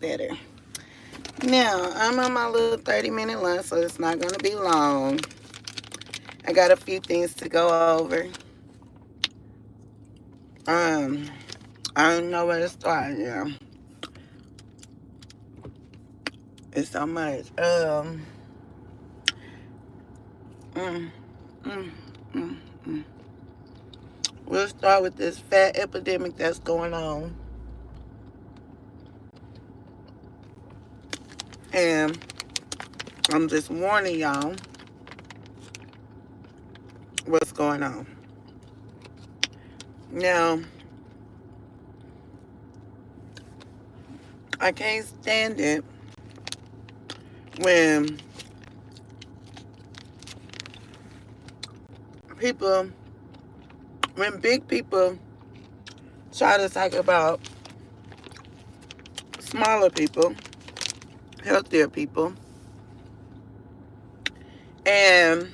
better. Now, I'm on my little 30-minute lunch, so it's not going to be long. I got a few things to go over. Um, I don't know where to start. Yeah, it's so much. Mm, mm, mm, mm. We'll start with this fat epidemic that's going on, and I'm just warning y'all what's going on. Now, I can't stand it when people, when big people try to talk about smaller people, healthier people, and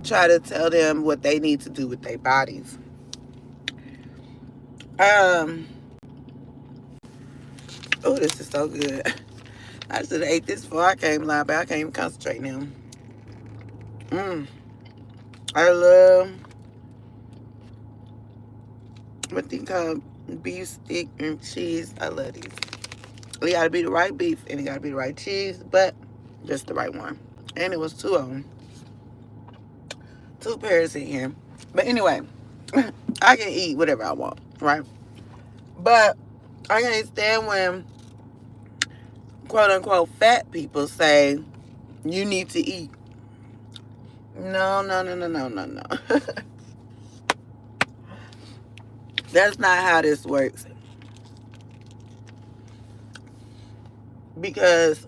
try to tell them what they need to do with their bodies. Um, oh, this is so good. I should have ate this before I came live, but I can't even concentrate now. I love what they call beef stick and cheese. I love these. It gotta be the right beef and it gotta be the right cheese, but just the right one. And it was two of them. Two pairs in here. But anyway, I can eat whatever I want, right? But I can't stand when quote unquote fat people say you need to eat. No, no, no, no, no, no, no. That's not how this works. Because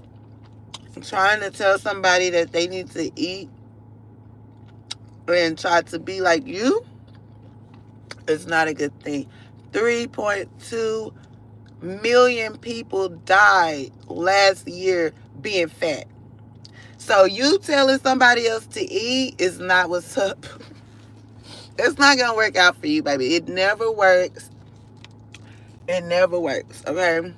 trying to tell somebody that they need to eat and try to be like you is not a good thing. 3.2 million people died last year being fat. So you telling somebody else to eat is not what's up. It's not going to work out for you, baby. It never works. It never works, okay?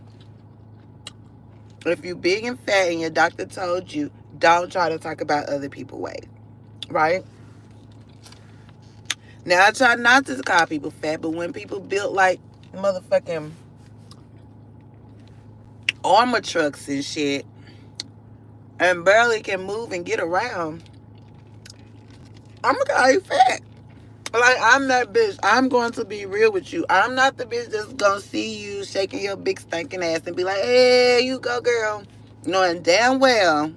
If you're big and fat and your doctor told you, don't try to talk about other people's weight, right? Now, I try not to call people fat, but when people build like motherfucking armor trucks and shit and barely can move and get around, I'm going to call you fat. Like, I'm that bitch. I'm going to be real with you. I'm not the bitch that's going to see you shaking your big stinking ass and be like, hey, you go, girl. Knowing damn well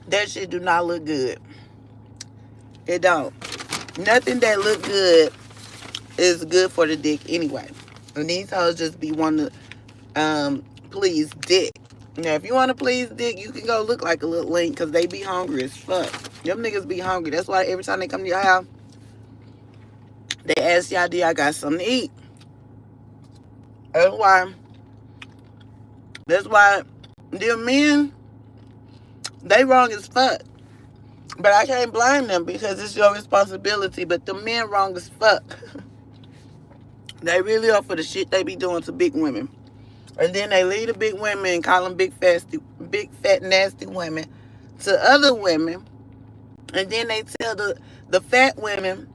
that shit do not look good. It don't. Nothing that look good is good for the dick anyway. And these hoes just be wanting to please dick. Now, if you want to please dick, you can go look like a little link because they be hungry as fuck. Them niggas be hungry. That's why every time they come to your house, they ask y'all, do y'all got something to eat? That's why them men, they wrong as fuck. But I can't blame them because it's your responsibility. But the men wrong as fuck. They really are for the shit they be doing to big women. And then they leave the big women and call them big, fat, nasty women to other women. And then they tell the fat women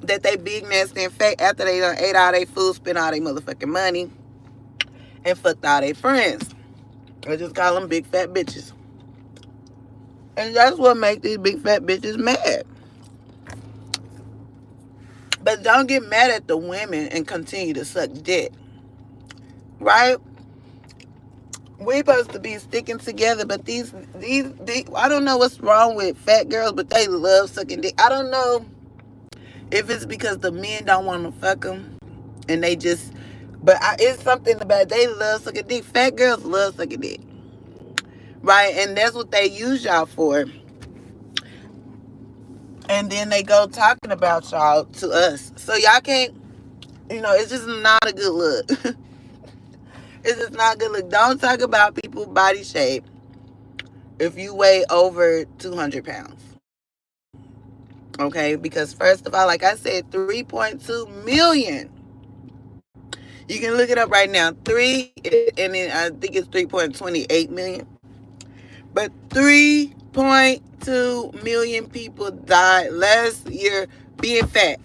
that they big, nasty, and fat after they done ate all their food, spent all their motherfucking money, and fucked all their friends. They just call them big, fat bitches. And that's what makes these big, fat bitches mad. But don't get mad at the women and continue to suck dick. Right? We supposed to be sticking together, but these I don't know what's wrong with fat girls, but they love sucking dick. I don't know if it's because the men don't want to fuck them, and they just, but it's something about they love sucking dick. Fat girls love sucking dick, right? And that's what they use y'all for. And then they go talking about y'all to us. So y'all can't, it's just not a good look. It's just not a good look. Don't talk about people's body shape if you weigh over 200 pounds. Okay, because first of all, like I said, 3.2 million. You can look it up right now. And then I think it's 3.28 million. But 3.2 million people died last year being fat.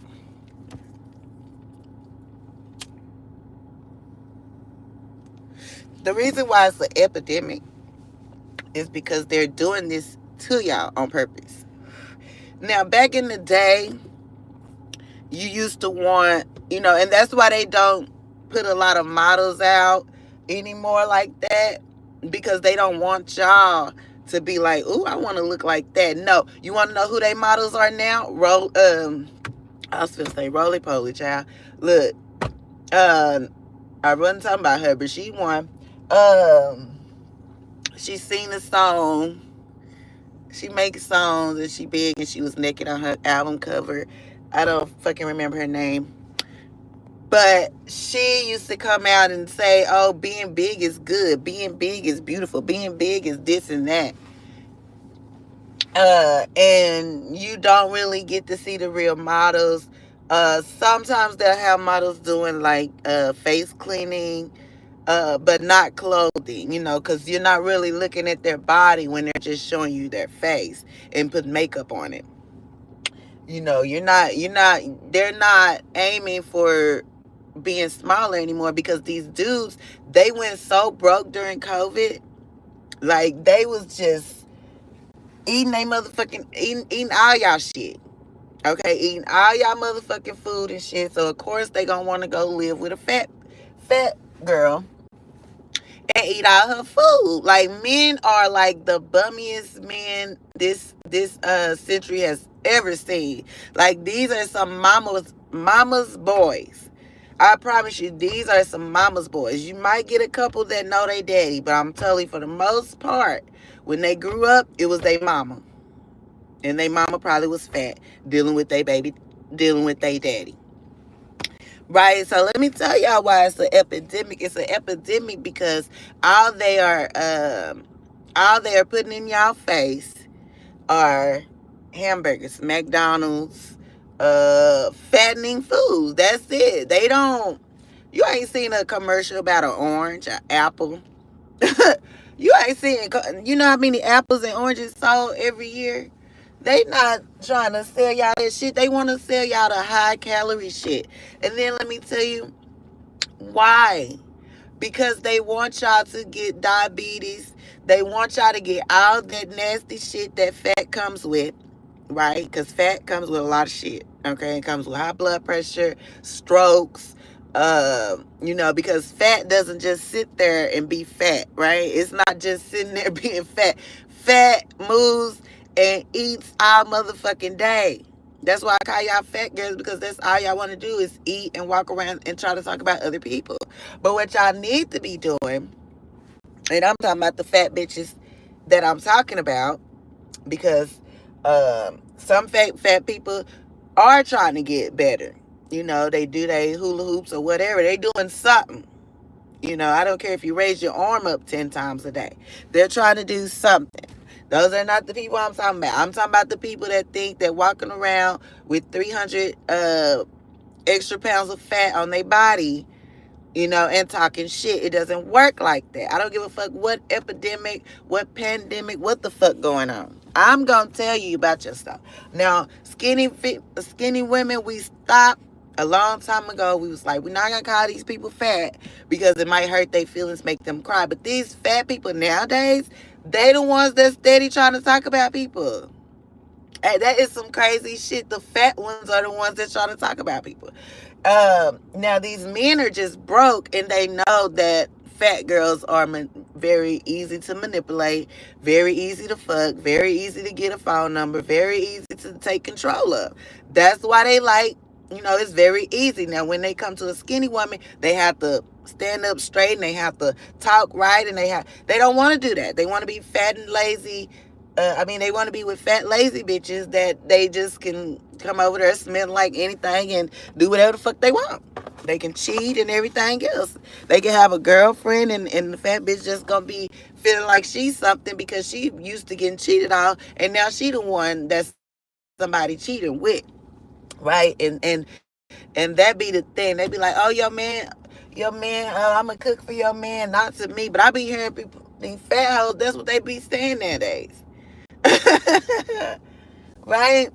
The reason why it's an epidemic is because they're doing this to y'all on purpose. Now, back in the day, you used to want, and that's why they don't put a lot of models out anymore like that, because they don't want y'all to be like, ooh, I want to look like that. No, you want to know who they models are now? I was gonna say Roly Poly, child. Look, I wasn't talking about her, but she won. She sing a song. She makes songs and she big and she was naked on her album cover. I don't fucking remember her name. But she used to come out and say, oh, being big is good. Being big is beautiful. Being big is this and that. And you don't really get to see the real models. Sometimes they'll have models doing like face cleaning, but not clothing, because you're not really looking at their body when they're just showing you their face and put makeup on it. They're not aiming for being smaller anymore, because these dudes, they went so broke during COVID. Like, they was just eating all y'all shit. Okay, eating all y'all motherfucking food and shit. So of course they gonna want to go live with a fat girl and eat all her food. Like, men are like the bummiest men this century has ever seen. Like, these are some mama's boys. I promise you, these are some mama's boys. You might get a couple that know they daddy, but I'm telling you, for the most part, when they grew up, it was their mama. And they mama probably was fat, dealing with their baby, dealing with their daddy. Right, so let me tell y'all why it's an epidemic. It's an epidemic because all they are, all they are putting in y'all face are hamburgers, McDonald's, fattening foods. That's it. They don't. You ain't seen a commercial about an orange, an apple. You ain't seen. You know how many apples and oranges sold every year? They not trying to sell y'all that shit. They want to sell y'all the high calorie shit. And then let me tell you why. Because they want y'all to get diabetes. They want y'all to get all that nasty shit that fat comes with, right? Because fat comes with a lot of shit, okay? It comes with high blood pressure, strokes, because fat doesn't just sit there and be fat, right? It's not just sitting there being fat. Fat moves and eats all motherfucking day. That's why I call y'all fat girls, because that's all y'all want to do is eat and walk around and try to talk about other people. But what y'all need to be doing, and I'm talking about the fat bitches that I'm talking about, because some fat people are trying to get better. They do their hula hoops or whatever. They doing something. I don't care if you raise your arm up 10 times a day. They're trying to do something. Those are not the people I'm talking about. I'm talking about the people that think that walking around with 300 extra pounds of fat on their body, and talking shit. It doesn't work like that. I don't give a fuck what epidemic, what pandemic, what the fuck going on. I'm going to tell you about your stuff. Now, skinny women, we stopped a long time ago. We was like, we're not going to call these people fat because it might hurt their feelings, make them cry. But these fat people nowadays, they the ones that's steady trying to talk about people. Hey, that is some crazy shit. The fat ones are the ones that try to talk about people. Now these men are just broke, and they know that fat girls are very easy to manipulate, very easy to fuck, very easy to get a phone number, very easy to take control of. That's why they like, it's very easy. Now when they come to a skinny woman, they have to stand up straight and they have to talk right, and they don't want to do that. They want to be fat and lazy. They want to be with fat, lazy bitches that they just can come over there smelling like anything and do whatever the fuck they want. They can cheat and everything else. They can have a girlfriend, and the fat bitch just gonna be feeling like she's something because she used to getting cheated on, and now she the one that's somebody cheating with, right? And that be the thing. They be like, oh, your man, I'ma cook for your man, not to me. But I be hearing people, these fat hoes, that's what they be saying nowadays. Right?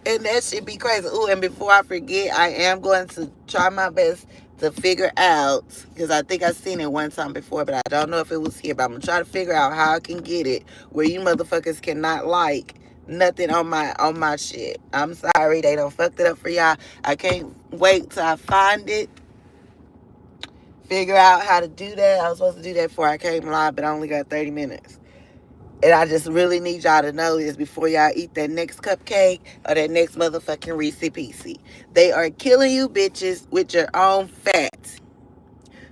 And that should be crazy. Ooh, and before I forget, I am going to try my best to figure out, because I think I've seen it one time before, but I don't know if it was here. But I'm gonna try to figure out how I can get it where you motherfuckers cannot like nothing on my shit. I'm sorry, they done fucked it up for y'all. I can't wait till I find it. Figure out how to do that. I was supposed to do that before I came live, but I only got 30 minutes. And I just really need y'all to know this before y'all eat that next cupcake or that next motherfucking Reese Piecey. They are killing you bitches with your own fat.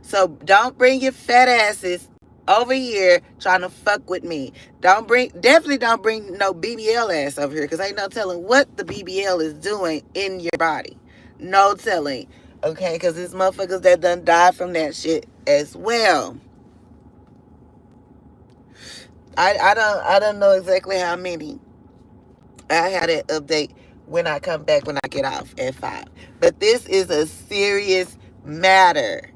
So don't bring your fat asses over here trying to fuck with me. Definitely don't bring no BBL ass over here, because ain't no telling what the BBL is doing in your body. No telling. Okay, because there's motherfuckers that done died from that shit as well. I don't know exactly how many. I had an update when I come back, when I get off at 5. But this is a serious matter.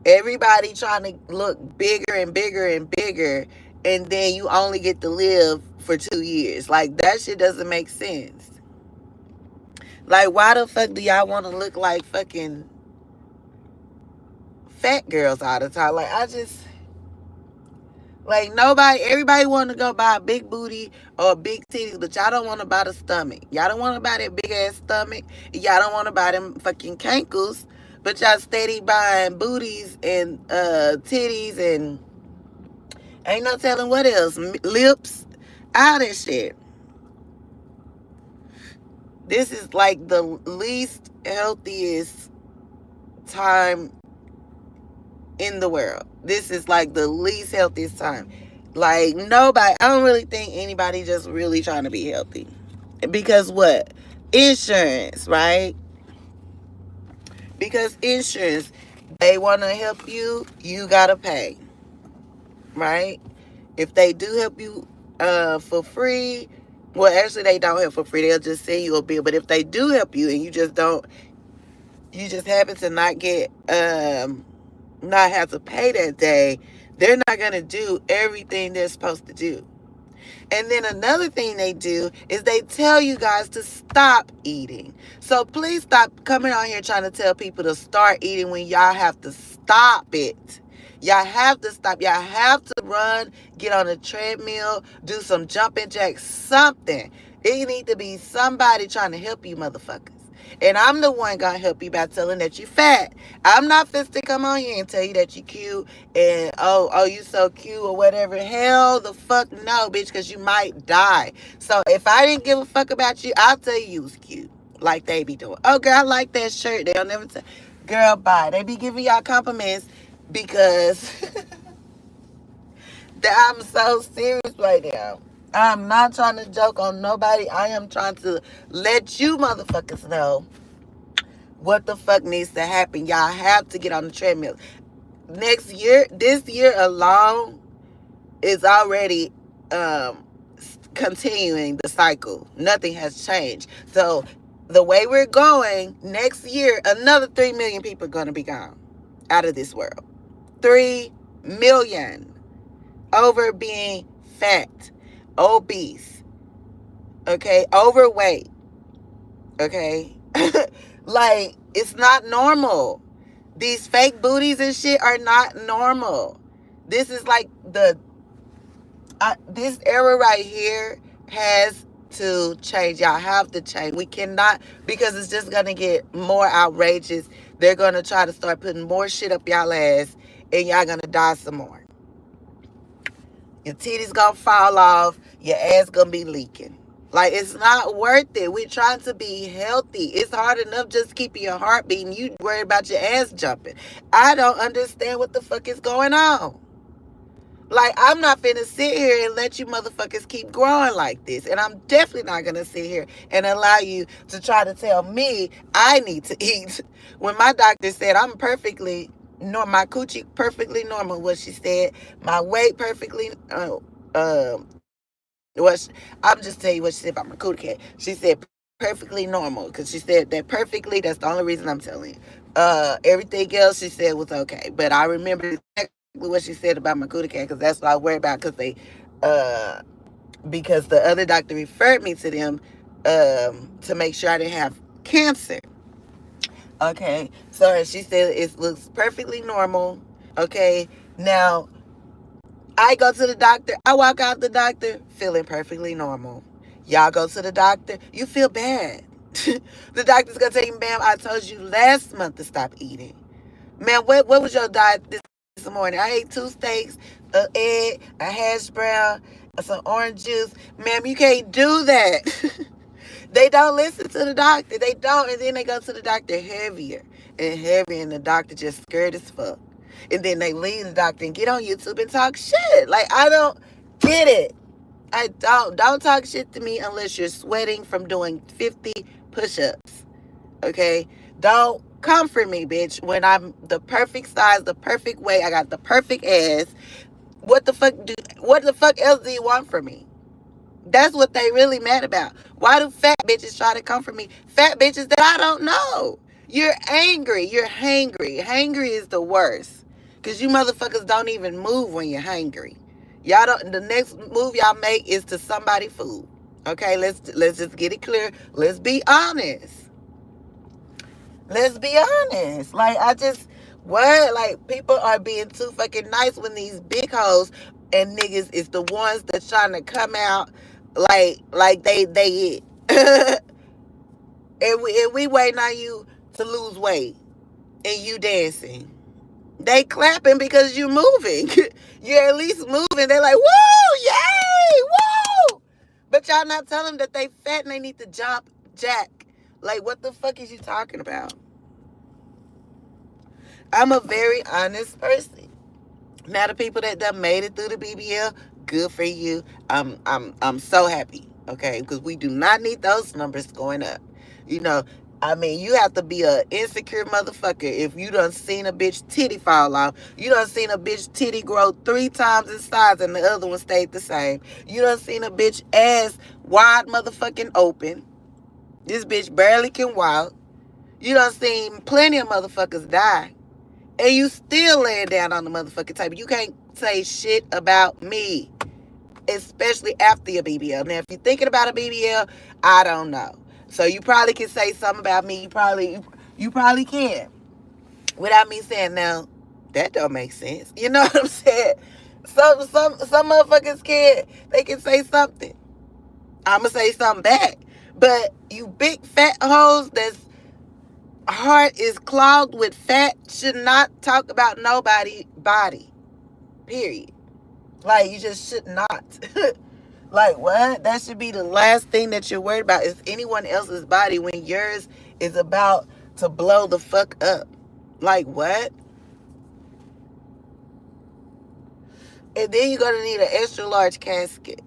Everybody trying to look bigger and bigger and bigger, and then you only get to live for 2 years. Like, that shit doesn't make sense. Like, why the fuck do y'all want to look like fucking fat girls all the time? Like, everybody want to go buy a big booty or big titties, but y'all don't want to buy the stomach. Y'all don't want to buy that big ass stomach. Y'all don't want to buy them fucking cankles, but y'all steady buying booties and titties and ain't no telling what else. Lips, all that shit. This is like the least healthiest time in the world. This is like the least healthiest time. Like, nobody, I don't really think anybody just really trying to be healthy. Because what? Insurance, right? Because insurance, they want to help you, you got to pay. Right? If they do help you for free, well, actually, they don't help for free. They'll just send you a bill. But if they do help you and you just happen to not have to pay that day, they're not going to do everything they're supposed to do. And then another thing they do is they tell you guys to stop eating. So please stop coming on here trying to tell people to start eating when y'all have to stop it. Y'all have to stop. Y'all have to run, get on a treadmill, do some jumping jacks, something. It need to be somebody trying to help you motherfuckers. And I'm the one gonna help you by telling that you fat. I'm not fit to come on here and tell you that you cute and oh you so cute or whatever. Hell the fuck no, bitch, because you might die. So if I didn't give a fuck about you, I'll tell you was cute. Like they be doing. Oh girl, I like that shirt. They'll never tell. Girl, bye. They be giving y'all compliments because I'm so serious right now. I'm not trying to joke on nobody. I am trying to let you motherfuckers know what the fuck needs to happen. Y'all have to get on the treadmill. Next year, this year alone is already continuing the cycle. Nothing has changed. So the way we're going, next year, another 3 million people are going to be gone out of this world. 3 million over being fat, obese, okay, overweight, okay. Like, it's not normal. These fake booties and shit are not normal. This is like this era right here has to change. Y'all have to change. We cannot, because it's just going to get more outrageous. They're going to try to start putting more shit up y'all ass, and y'all going to die some more. Your titties going to fall off. Your ass going to be leaking. Like, it's not worth it. We're trying to be healthy. It's hard enough just keeping your heart beating. You worried about your ass jumping. I don't understand what the fuck is going on. Like, I'm not finna sit here and let you motherfuckers keep growing like this. And I'm definitely not gonna sit here and allow you to try to tell me I need to eat. When my doctor said I'm perfectly normal, my coochie perfectly normal, what she said, my weight perfectly What I'm just telling you what she said about my cootie cat. She said perfectly normal because she said that perfectly. That's the only reason I'm telling you. Everything else she said was okay, but I remember exactly what she said about my cootie cat because that's what I worry about uh, because the other doctor referred me to them to make sure I didn't have cancer. Okay, so she said it looks perfectly normal. Okay, now I go to the doctor. I walk out the doctor feeling perfectly normal. Y'all go to the doctor. You feel bad. The doctor's gonna tell you, ma'am, I told you last month to stop eating. Man, what was your diet this morning? I ate 2 steaks, an egg, a hash brown, some orange juice. Ma'am, you can't do that. They don't listen to the doctor. They don't. And then they go to the doctor heavier and heavier, and the doctor just scared as fuck. And then they leave the doctor and get on YouTube and talk shit. Like, I don't get it. I don't. Don't talk shit to me unless you're sweating from doing 50 push-ups. Okay? Don't comfort me, bitch, when I'm the perfect size, the perfect weight. I got the perfect ass. What the fuck else do you want from me? That's what they really mad about. Why do fat bitches try to comfort me? Fat bitches that I don't know. You're angry. You're hangry. Hangry is the worst. Because you motherfuckers don't even move when you're hangry. Y'all don't. The next move y'all make is to somebody food. Okay, let's just get it clear. Let's be honest. Let's be honest. Like, what? Like, people are being too fucking nice when these big hoes and niggas is the ones that's trying to come out like they it. And we waiting on you to lose weight and you dancing. They clapping because you moving. You're at least moving. They're like, woo, yay, woo. But y'all not telling them that they fat and they need to jump jack. Like, what the fuck is you talking about? I'm a very honest person. Now the people that done made it through the BBL, good for you. I'm so happy. Okay, because we do not need those numbers going up. You know, I mean, you have to be a insecure motherfucker if you done seen a bitch titty fall off. You done seen a bitch titty grow 3 times in size and the other one stayed the same. You done seen a bitch ass wide motherfucking open. This bitch barely can walk. You done seen plenty of motherfuckers die. And you still laying down on the motherfucking table. You can't say shit about me, especially after your BBL. Now, if you're thinking about a BBL, I don't know. So you probably can say something about me. You probably can, without me saying, now that don't make sense. You know what I'm saying? Some motherfuckers can. They can say something. I'ma say something back. But you big fat hoes that's heart is clogged with fat should not talk about nobody body. Period. Like, you just should not. Like, what? That should be the last thing that you're worried about is anyone else's body when yours is about to blow the fuck up. Like, what? And then you're gonna need an extra large casket.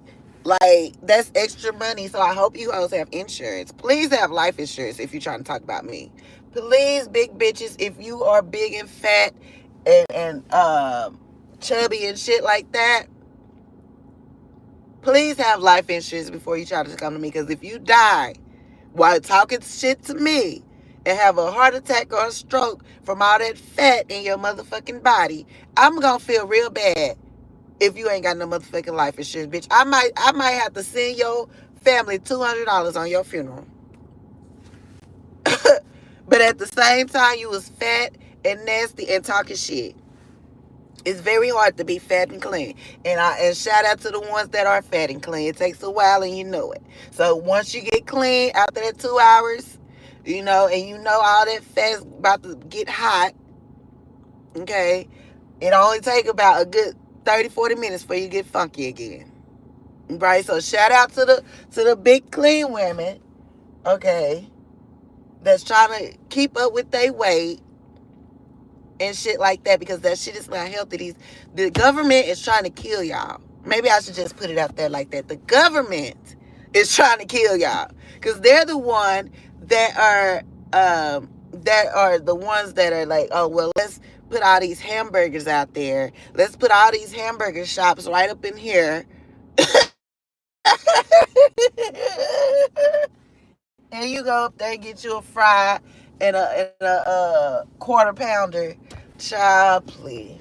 Like, that's extra money. So I hope you hoes have insurance. Please have life insurance if you're trying to talk about me. Please, big bitches, if you are big and fat and chubby and shit like that, please have life insurance before you try to come to me. Because if you die while talking shit to me and have a heart attack or a stroke from all that fat in your motherfucking body, I'm gonna feel real bad if you ain't got no motherfucking life insurance, bitch. I might have to send your family $200 on your funeral. But at the same time, you was fat and nasty and talking shit. It's very hard to be fat and clean. And shout out to the ones that are fat and clean. It takes a while and you know it. So once you get clean after that 2 hours, you know, and you know all that fat's about to get hot, okay, it only take about a good 30, 40 minutes before you get funky again. Right? So shout out to the big clean women, okay, that's trying to keep up with their weight and shit like that, because that shit is not healthy. The government is trying to kill y'all. Maybe I should just put it out there like that. The government is trying to kill y'all because they're the one that are the ones that are like, oh well, let's put all these hamburgers out there. Let's put all these hamburger shops right up in here. And you go up there and get you a fry and a quarter pounder. Child, please.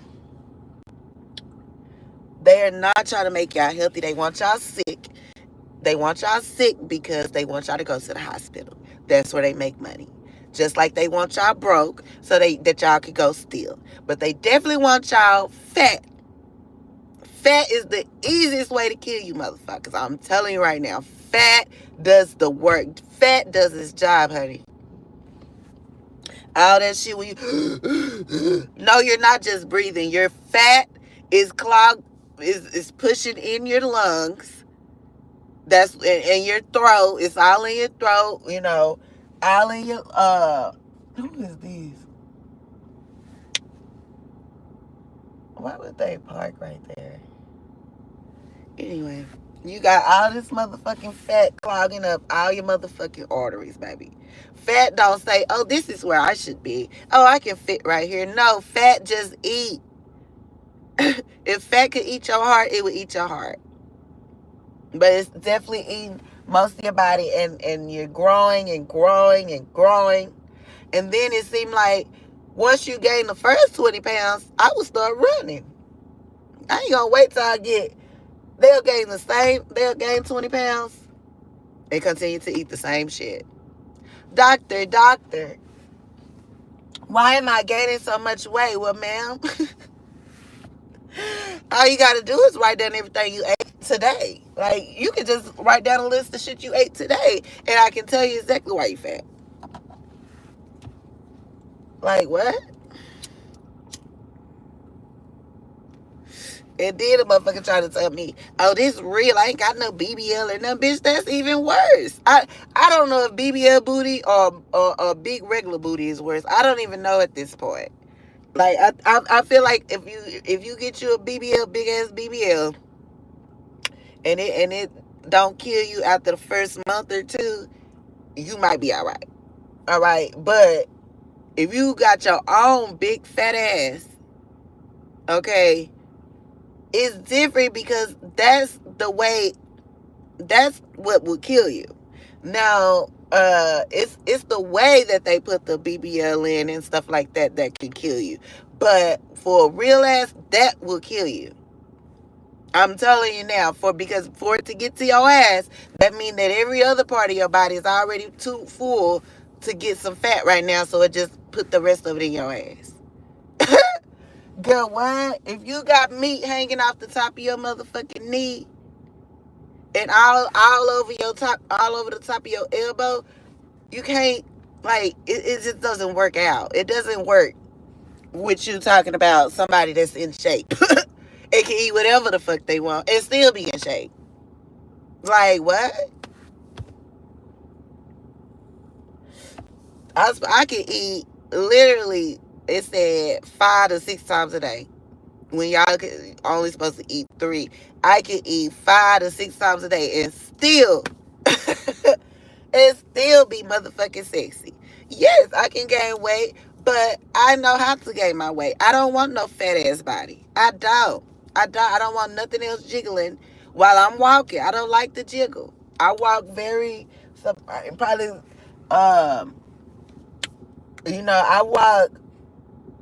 They are not trying to make y'all healthy. They want y'all sick. They want y'all sick because they want y'all to go to the hospital. That's where they make money. Just like they want y'all broke so that y'all could go steal. But they definitely want y'all fat. Fat is the easiest way to kill you motherfuckers. I'm telling you right now. Fat does the work. Fat does its job, honey. All that shit when you no, you're not just breathing. Your fat is clogged, is pushing in your lungs. That's in your throat. It's all in your throat, all in your who is these? Why would they park right there? Anyway, you got all this motherfucking fat clogging up all your motherfucking arteries, baby. Fat don't say, oh, this is where I should be. Oh, I can fit right here. No, fat just eat. If fat could eat your heart, it would eat your heart. But it's definitely eating most of your body, and you're growing and growing and growing. And then it seemed like once you gain the first 20 pounds, I would start running. I ain't gonna wait till they'll gain 20 pounds and continue to eat the same shit. Doctor, why am I gaining so much weight? Well, ma'am, all you got to do is write down everything you ate today. Like, you can just write down a list of shit you ate today, and I can tell you exactly why you fat. Like, what? And then a motherfucker try to tell me, oh, this real. I ain't got no BBL or nothing. Bitch, that's even worse. I don't know if BBL booty or big regular booty is worse. I don't even know at this point. Like, I feel like if you get you a BBL, big ass BBL, and it don't kill you after the first month or two, you might be all right. All right, but if you got your own big fat ass, okay, it's different because that's what will kill you. Now, it's the way that they put the BBL in and stuff like that can kill you. But for a real ass, that will kill you. I'm telling you now, because for it to get to your ass, that means that every other part of your body is already too full to get some fat right now, so it just put the rest of it in your ass. Girl, what? If you got meat hanging off the top of your motherfucking knee and all over the top of your elbow, you can't, like, it just doesn't work out. It doesn't work with you talking about somebody that's in shape. It can eat whatever the fuck they want and still be in shape. Like, what? I can eat, literally, it said 5 to 6 times a day. When y'all only supposed to eat 3. I can eat 5 to 6 times a day and still be motherfucking sexy. Yes, I can gain weight, but I know how to gain my weight. I don't want no fat ass body. I don't want nothing else jiggling while I'm walking. I don't like to jiggle. I walk probably I walk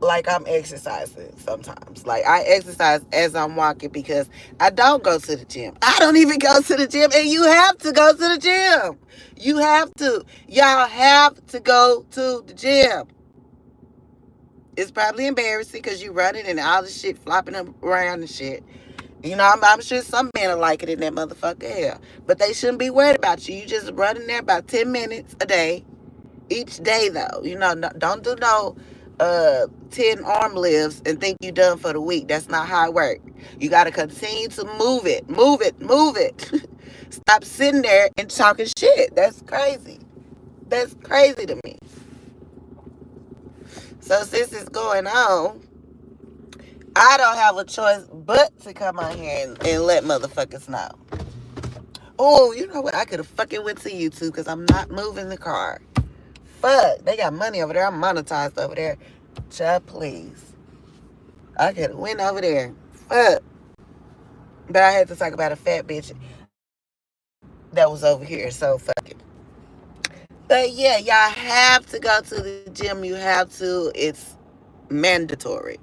like I'm exercising sometimes. Like, I exercise as I'm walking because I don't go to the gym. I don't even go to the gym, and you have to go to the gym. You have to. Y'all have to go to the gym. It's probably embarrassing because you running and all the shit flopping around and shit. I'm sure some men are like it in that motherfucker hell. But they shouldn't be worried about you. You just running there about 10 minutes a day. Each day, though. Don't do no 10 arm lifts and think you done for the week. That's not how it works. You got to continue to move it. Stop sitting there and talking shit. That's crazy. That's crazy to me. So since it's going on, I don't have a choice but to come on here and let motherfuckers know. Oh, you know what? I could have fucking went to YouTube because I'm not moving the car. Fuck, they got money over there. I'm monetized over there. Child, please. I could have went over there. Fuck. But I had to talk about a fat bitch. that was over here. So fuck it. But yeah, y'all have to go to the gym. You have to. It's mandatory.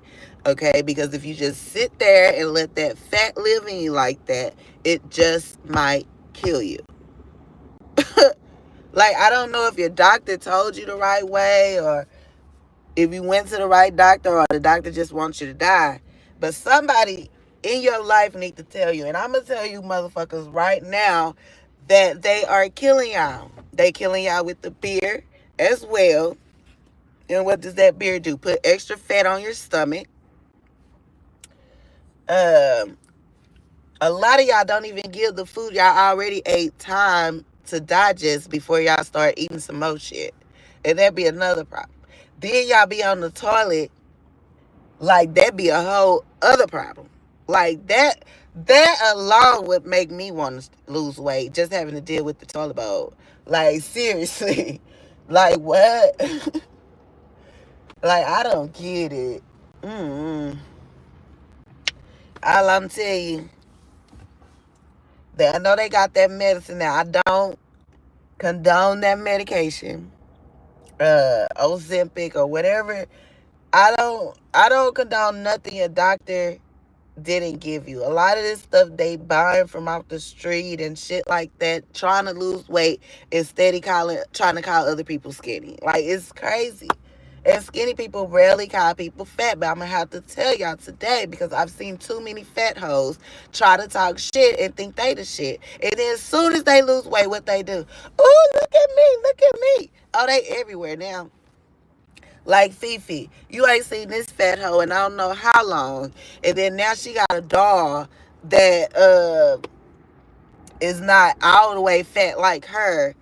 Okay? Because if you just sit there and let that fat live in you like that, it just might kill you. Like, I don't know if your doctor told you the right way, or if you went to the right doctor, or the doctor just wants you to die. But somebody in your life need to tell you. And I'm going to tell you motherfuckers right now that they are killing y'all. They killing y'all with the beer as well. And what does that beer do? Put extra fat on your stomach. Um, a lot of y'all don't even give the food y'all already ate time to digest before y'all start eating some more shit. And that'd be another problem. Then y'all be on the toilet, like that be a whole other problem. Like that alone would make me want to lose weight, just having to deal with the toilet bowl. Like, seriously. Like, what? Like, I don't get it. Mm-mm. All I'm telling you, that I know they got that medicine now. I don't condone that medication. Ozempic or whatever. I don't condone nothing a doctor didn't give you. A lot of this stuff they buying from off the street and shit like that, trying to lose weight and trying to call other people skinny. Like, it's crazy. And skinny people rarely call people fat, but I'm gonna have to tell y'all today because I've seen too many fat hoes try to talk shit and think they the shit. And then as soon as they lose weight, what they do? Oh, look at me, look at me. Oh, they everywhere now. Like Fifi, you ain't seen this fat hoe in I don't know how long, and then now she got a doll that is not all the way fat like her,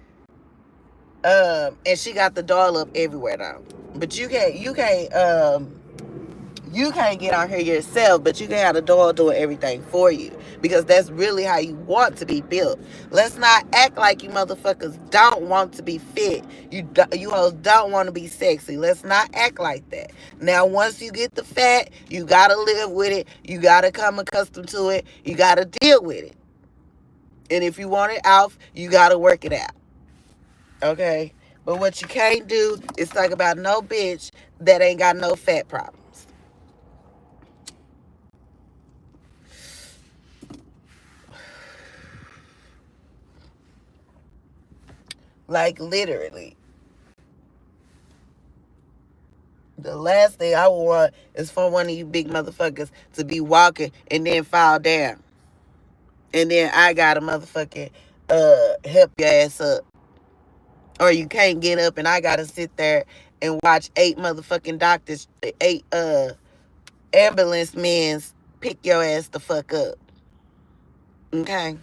and she got the doll up everywhere now. But you can't get on here yourself, but you can have the doll doing everything for you because that's really how you want to be built. Let's not act like you motherfuckers don't want to be fit. You hoes don't want to be sexy. Let's not act like that. Now, once you get the fat, you gotta live with it. You gotta come accustomed to it. You gotta deal with it. And if you want it out, you gotta work it out. Okay? But what you can't do is talk about no bitch that ain't got no fat problems. Like, literally. The last thing I would want is for one of you big motherfuckers to be walking and then fall down. And then I gotta motherfucking help your ass up. Or you can't get up and I gotta sit there and watch 8 motherfucking doctors, 8 ambulance men pick your ass the fuck up. Okay?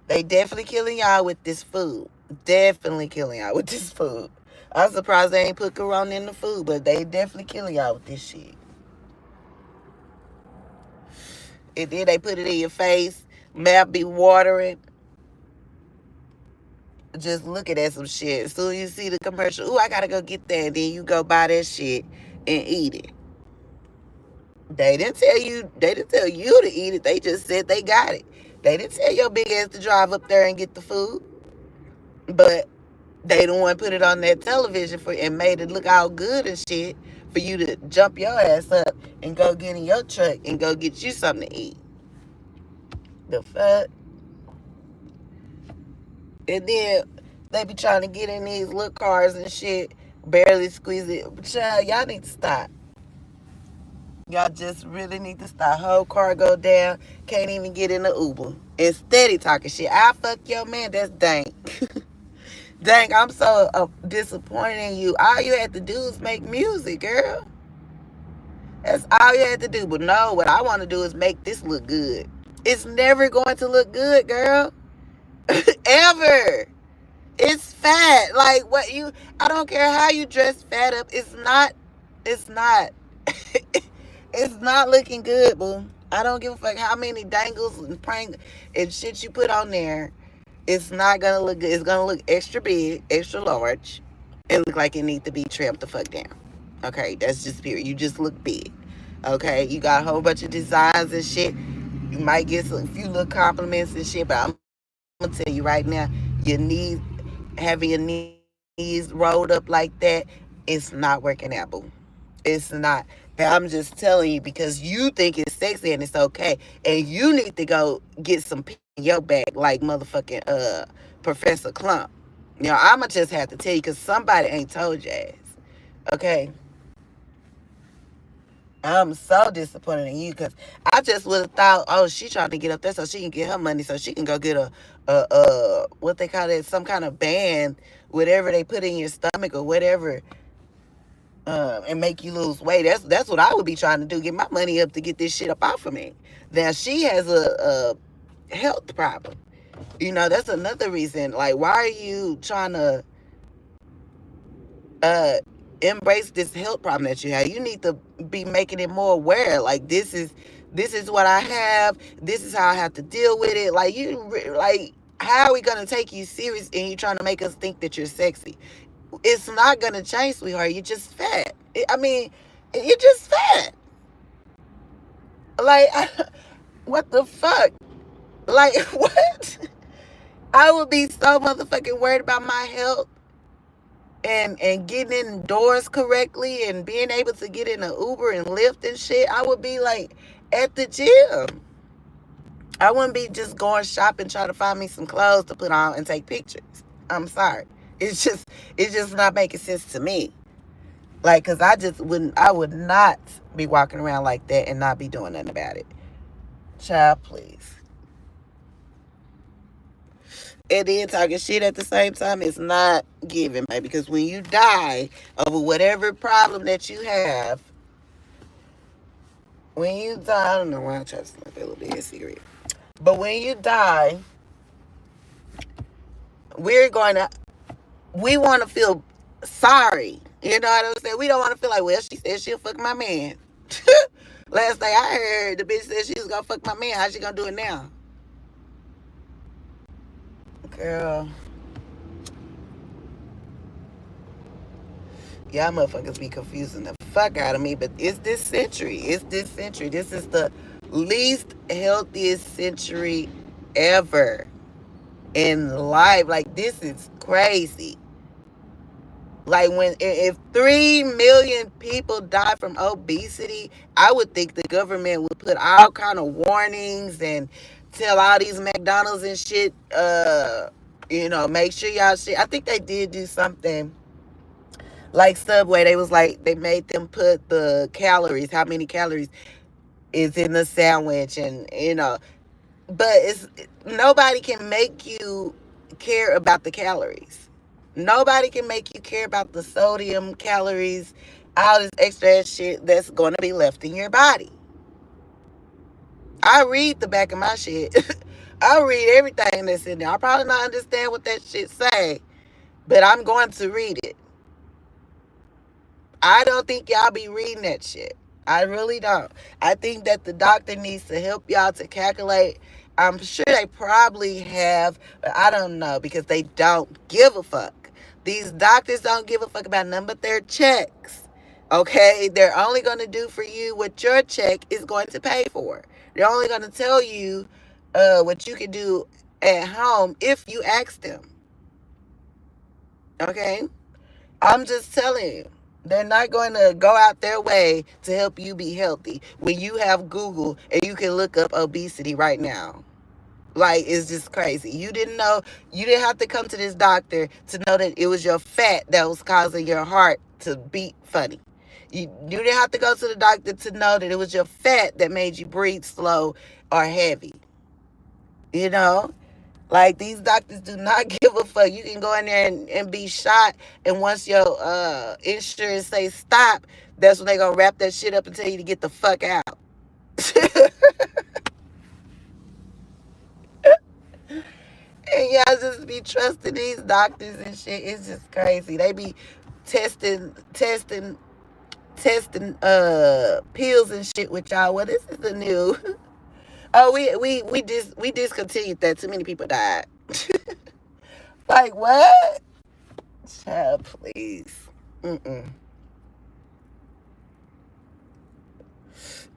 They definitely killing y'all with this food. Definitely killing y'all with this food. I'm surprised they ain't put Corona in the food, but they definitely killing y'all with this shit. And then they put it in your face. Mouth be watering. Just looking at some shit. As soon as you see the commercial, ooh, I gotta go get that. And then you go buy that shit and eat it. They didn't tell you to eat it. They just said they got it. They didn't tell your big ass to drive up there and get the food. But they the one put it on that television for and made it look all good and shit for you to jump your ass up and go get in your truck and go get you something to eat. The fuck? And then they be trying to get in these little cars and shit, barely squeeze it. But y'all need to stop. Y'all just really need to stop. Whole car go down, can't even get in the Uber. And steady talking shit. I fuck your man, that's dank. Dang, I'm so disappointed in you. All you had to do is make music, girl. That's all you had to do. But no, what I want to do is make this look good. It's never going to look good, girl. Ever. It's fat. Like, I don't care how you dress fat up. It's not it's not looking good, boo. I don't give a fuck how many dangles and prank and shit you put on there. It's not gonna look good. It's gonna look extra big, extra large, and look like it needs to be trimmed the fuck down. Okay, that's just period. You just look big. Okay, you got a whole bunch of designs and shit. You might get a few little compliments and shit, but I'm gonna tell you right now, your knees, having your knees rolled up like that, it's not working out, boo. It's not. And I'm just telling you because you think it's sexy and it's okay, and you need to go get some pee in your back like motherfucking Professor Clump. You know, I'ma just have to tell you because somebody ain't told your ass. Okay. I'm so disappointed in you because I just would have thought, oh, she trying to get up there so she can get her money so she can go get a what they call it, some kind of band, whatever they put in your stomach or whatever, and make you lose weight. That's what I would be trying to do, get my money up to get this shit up off of me. Now she has a health problem. You know, that's another reason. Like, why are you trying to uh embrace this health problem that you have? You need to be making it more aware. Like, this is what I have. This is how I have to deal with it. Like, like, how are we gonna take you serious and you trying to make us think that you're sexy? It's not gonna change, sweetheart. You're just fat. I mean, you're just fat. Like, what the fuck? Like, what? I would be so motherfucking worried about my health and getting indoors correctly and being able to get in an Uber and Lyft and shit. I would be like at the gym. I wouldn't be just going shopping trying to find me some clothes to put on and take pictures. I'm sorry. It's just not making sense to me. Like, cause I would not be walking around like that and not be doing nothing about it. Child, please. And then talking shit at the same time is not giving, baby. Because when you die over whatever problem that you have, when you die, I don't know why I try to smoke a little bit of cigarette. But when you die, we're going to, we want to feel sorry. You know what I'm saying? We don't want to feel like, well, she said she'll fuck my man. Last thing I heard, the bitch said she was going to fuck my man. How's she going to do it now? Girl. Y'all motherfuckers be confusing the fuck out of me, but it's this century. It's this century. This is the least healthiest century ever in life. Like, this is crazy. Like, if 3 million people die from obesity, I would think the government would put all kind of warnings and tell all these McDonald's and shit, make sure y'all shit. I think they did do something like Subway. They was like, they made them put the calories, how many calories is in the sandwich, and but nobody can make you care about the calories. Nobody can make you care about the sodium, calories, all this extra shit that's going to be left in your body. I read the back of my shit. I read everything that's in there. I probably not understand what that shit say, but I'm going to read it. I don't think y'all be reading that shit. I really don't. I think that the doctor needs to help y'all to calculate. I'm sure they probably have, but I don't know because they don't give a fuck. These doctors don't give a fuck about nothing but their checks. Okay? They're only going to do for you what your check is going to pay for. They're only going to tell you what you can do at home if you ask them. Okay? I'm just telling you. They're not going to go out their way to help you be healthy when you have Google and you can look up obesity right now. Like, it's just crazy. You didn't have to come to this doctor to know that it was your fat that was causing your heart to beat funny. You didn't have to go to the doctor to know that it was your fat that made you breathe slow or heavy. You know? Like, these doctors do not give a fuck. You can go in there and be shot, and once your insurance say stop, that's when they gonna wrap that shit up and tell you to get the fuck out. And y'all just be trusting these doctors and shit. It's just crazy. They be testing pills and shit with y'all. Well, this is the new. Oh, we discontinued that. Too many people died. Like, what? Child, please. Mm-mm.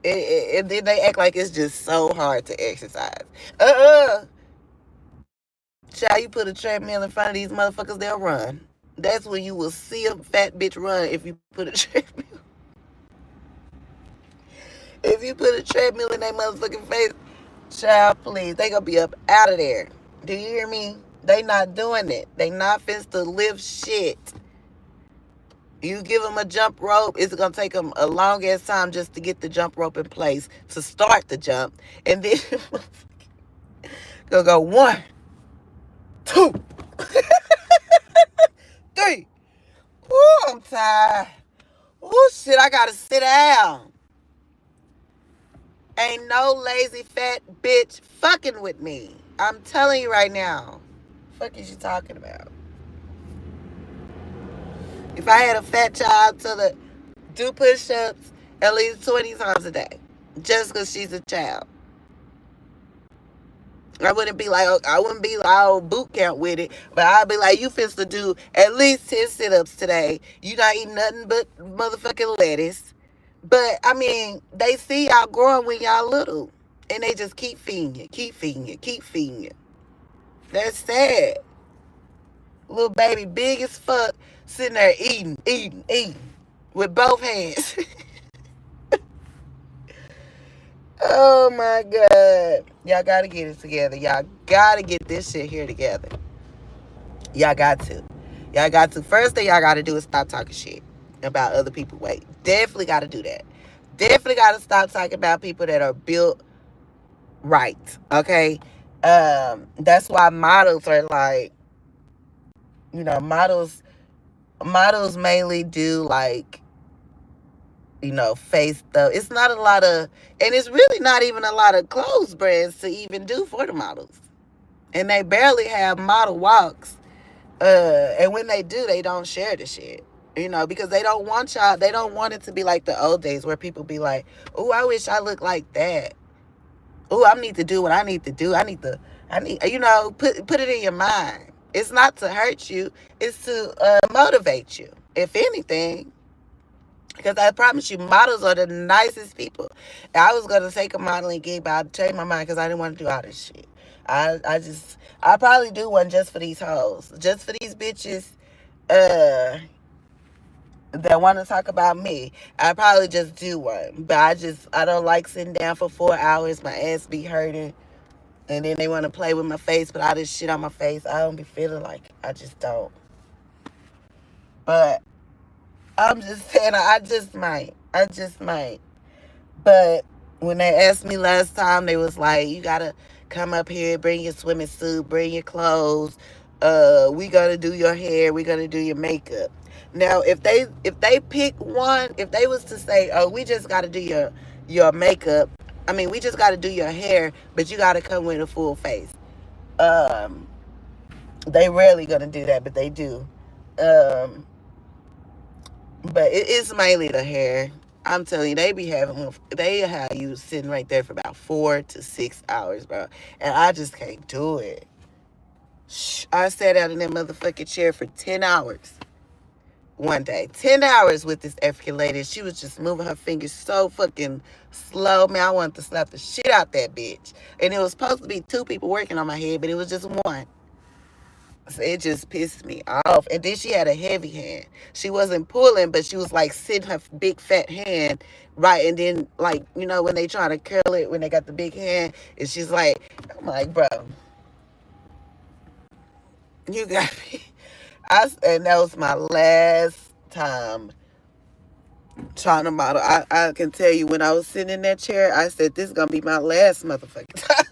And then they act like it's just so hard to exercise. Uh-uh. Child, you put a treadmill in front of these motherfuckers, they'll run. That's when you will see a fat bitch run if you put a treadmill. If you put a treadmill in their motherfucking face, child, please, they gonna be up out of there. Do you hear me? They not doing it. They not finna to lift shit. You give them a jump rope, it's gonna take them a long ass time just to get the jump rope in place to start the jump, and then gonna go 1, 2, 3. Ooh, I'm tired. Ooh, shit, I gotta sit down. Ain't no lazy fat bitch fucking with me. I'm telling you right now. Fuck is you talking about? If I had a fat child, tell her do push-ups at least 20 times a day, just because she's a child. I wouldn't be like boot camp with it, but I'd be like, you finna do at least 10 sit-ups today. You not eating nothing but motherfucking lettuce. But I mean, they see y'all growing when y'all little, and they just keep feeding you, keep feeding you, keep feeding you. That's sad. Little baby big as fuck, sitting there eating with both hands. Oh my God. Y'all gotta get it together. Y'all gotta get this shit here together. Y'all got to. Y'all got to. First thing y'all gotta do is stop talking shit about other people's weight. Definitely gotta do that. Definitely gotta stop talking about people that are built right. Okay? That's why models are like, models mainly do like, face stuff. It's not a lot of, and it's really not even a lot of clothes brands to even do for the models. And they barely have model walks. And when they do, they don't share the shit. Because they don't want it to be like the old days where people be like, oh, I wish I looked like that. Oh, I need to do what I need to do. Put it in your mind. It's not to hurt you. It's to motivate you, if anything. Because I promise you, models are the nicest people. I was going to take a modeling gig, but I changed my mind because I didn't want to do all this shit. I probably do one just for these hoes. Just for these bitches that want to talk about me. I probably just do one. But I don't like sitting down for 4 hours. My ass be hurting. And then they want to play with my face, put all this shit on my face. I don't be feeling like it. I just don't. But I'm just saying, I just might. But when they asked me last time, they was like, you gotta come up here, bring your swimming suit, bring your clothes. We gonna do your hair, we gonna do your makeup. Now, if they pick one, if they was to say, oh, we just gotta do your makeup. I mean, we just gotta do your hair, but you gotta come with a full face. They rarely gonna do that, but they do. But it's mainly the hair. I'm telling you, they have you sitting right there for about 4 to 6 hours, bro. And I just can't do it. I sat out in that motherfucking chair for 10 hours one day. 10 hours with this African lady. She was just moving her fingers so fucking slow. Man, I wanted to slap the shit out that bitch. And it was supposed to be 2 people working on my head, but it was just one. So it just pissed me off. And then she had a heavy hand. She wasn't pulling, but she was like sitting her big fat hand right. And then, like, when they try to curl it, when they got the big hand, and she's like, I'm like, bro, you got me. And that was my last time trying to model. I can tell you, when I was sitting in that chair, I said, this is going to be my last motherfucking time.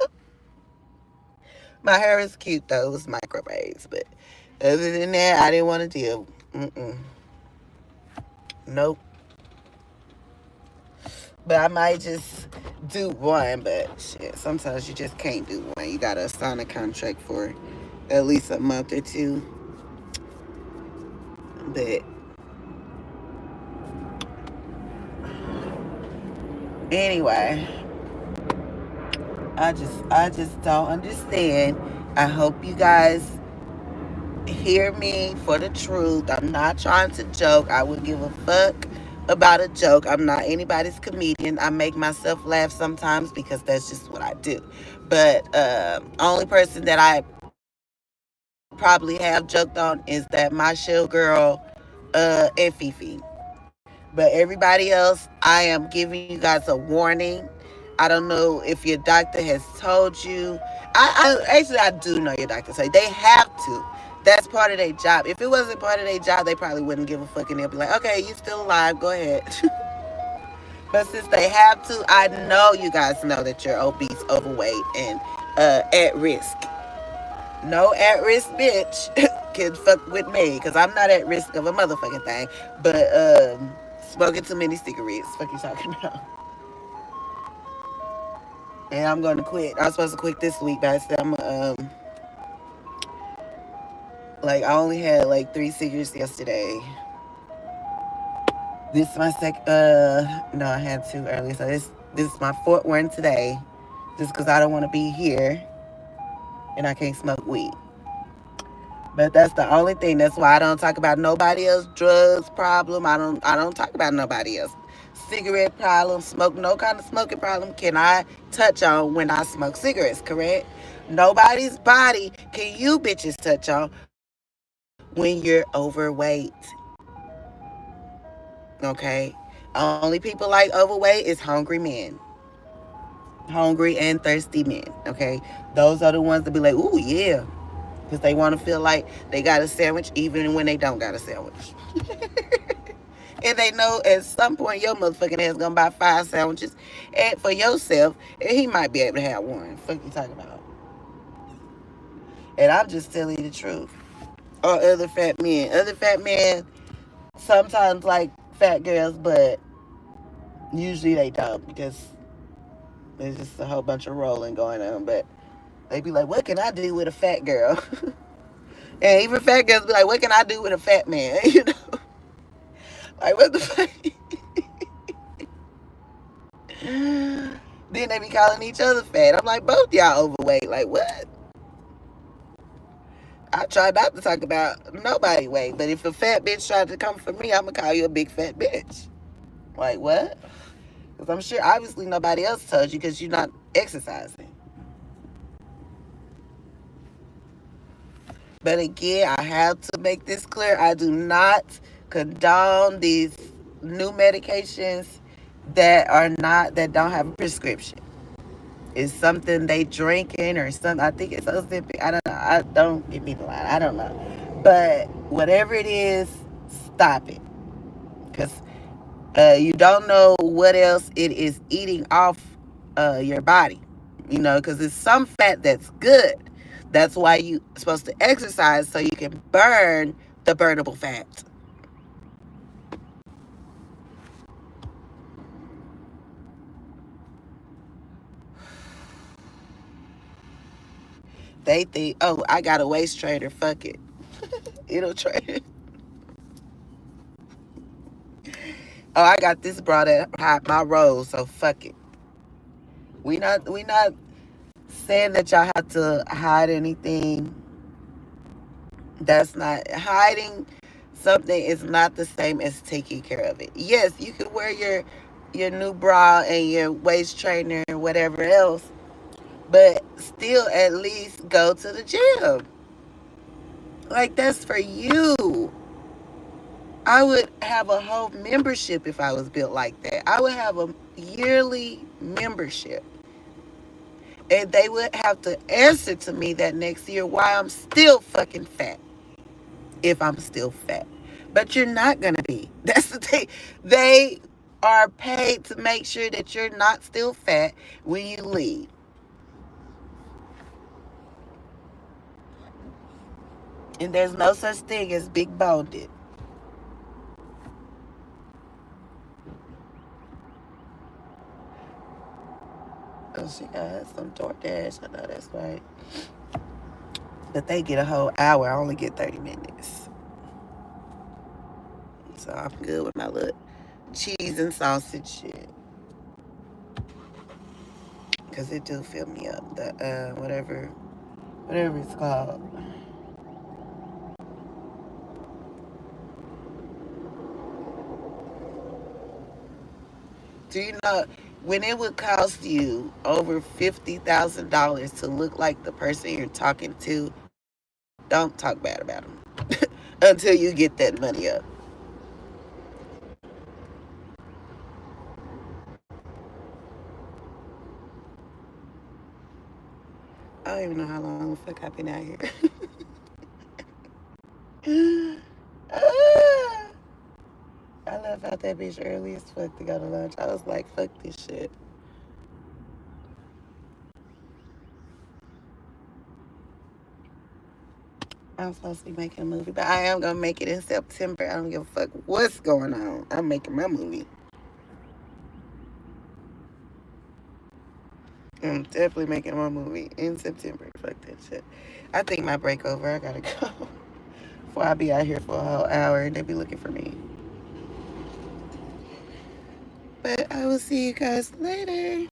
My hair is cute, though. It was micro braids, but other than that, I didn't want to deal. Nope. But I might just do one, but shit, sometimes you just can't do one. You got to sign a contract for at least a month or 2. But anyway, I just don't understand. I hope you guys hear me for the truth. I'm not trying to joke. I would give a fuck about a joke. I'm not anybody's comedian. I make myself laugh sometimes because that's just what I do. But only person that I probably have joked on is that my shell girl, and Fifi. But everybody else, I am giving you guys a warning. I don't know if your doctor has told you. I do know your doctor. So they have to. That's part of their job. If it wasn't part of their job, they probably wouldn't give a fuck and they'll be like, okay, you still alive, go ahead. But since they have to, I know you guys know that you're obese, overweight, and at risk. No at risk bitch can fuck with me because I'm not at risk of a motherfucking thing. But smoking too many cigarettes. Fuck you talking about? And I'm going to quit. I was supposed to quit this week, but I said I'm like I only had like 3 cigarettes yesterday. This is my no, I had 2 earlier. So this is my 4th one today. Just because I don't want to be here and I can't smoke weed. But that's the only thing. That's why I don't talk about nobody else drugs problem. I don't talk about nobody else cigarette problem, smoke no kind of smoking problem can I touch on when I smoke cigarettes, correct? Nobody's body can you bitches touch on when you're overweight. Okay? Only people like overweight is hungry men. Hungry and thirsty men. Okay? Those are the ones that be like, ooh yeah. Because they want to feel like they got a sandwich even when they don't got a sandwich. And they know at some point your motherfucking ass gonna buy 5 sandwiches and for yourself, and he might be able to have one. Fuck you talking about? And I'm just telling you the truth. Or other fat men. Other fat men sometimes like fat girls, but usually they don't because there's just a whole bunch of rolling going on. But they be like, what can I do with a fat girl? And even fat girls be like, what can I do with a fat man? You know? Like, what the fuck? Then they be calling each other fat. I'm like, both y'all overweight. Like, what? I try not to talk about nobody weight, but if a fat bitch tried to come for me, I'm gonna call you a big fat bitch. Like, what? Because I'm sure obviously nobody else told you because you're not exercising. But again, I have to make this clear. I do not condone these new medications that don't have a prescription. It's something they drinking or something. I think it's Ozempic. I don't know. I don't give me the line. I don't know. But whatever it is, stop it. Because you don't know what else it is eating off your body. You know, because it's some fat that's good. That's why you're supposed to exercise so you can burn the burnable fat. They think, oh, I got a waist trainer. Fuck it. It'll train it. Oh, I got this bra that hide my rolls, so fuck it. We not saying that y'all have to hide anything. That's not hiding something is not the same as taking care of it. Yes, you could wear your new bra and your waist trainer and whatever else, but still at least go to the gym. Like that's for you. I would have a whole membership if I was built like that. I would have a yearly membership. And they would have to answer to me that next year why I'm still fucking fat. If I'm still fat. But you're not going to be. That's the thing. They are paid to make sure that you're not still fat when you leave. And there's no such thing as big boned. Oh, she got some DoorDash. I know that's right. But they get a whole hour. I only get 30 minutes. So I'm good with my little cheese and sausage shit. Because it do fill me up. The whatever it's called. Do you know when it would cost you over $50,000 to look like the person you're talking to Don't talk bad about them until you get that money up. I don't even know how long the fuck I've been out here. I left out that bitch early as fuck to go to lunch. I was like, fuck this shit. I'm supposed to be making a movie, but I am gonna make it in September. I don't give a fuck what's going on. I'm making my movie. I'm definitely making my movie in September. Fuck that shit. I think my break over. I gotta go. Before I be out here for a whole hour and they be looking for me. But I will see you guys later.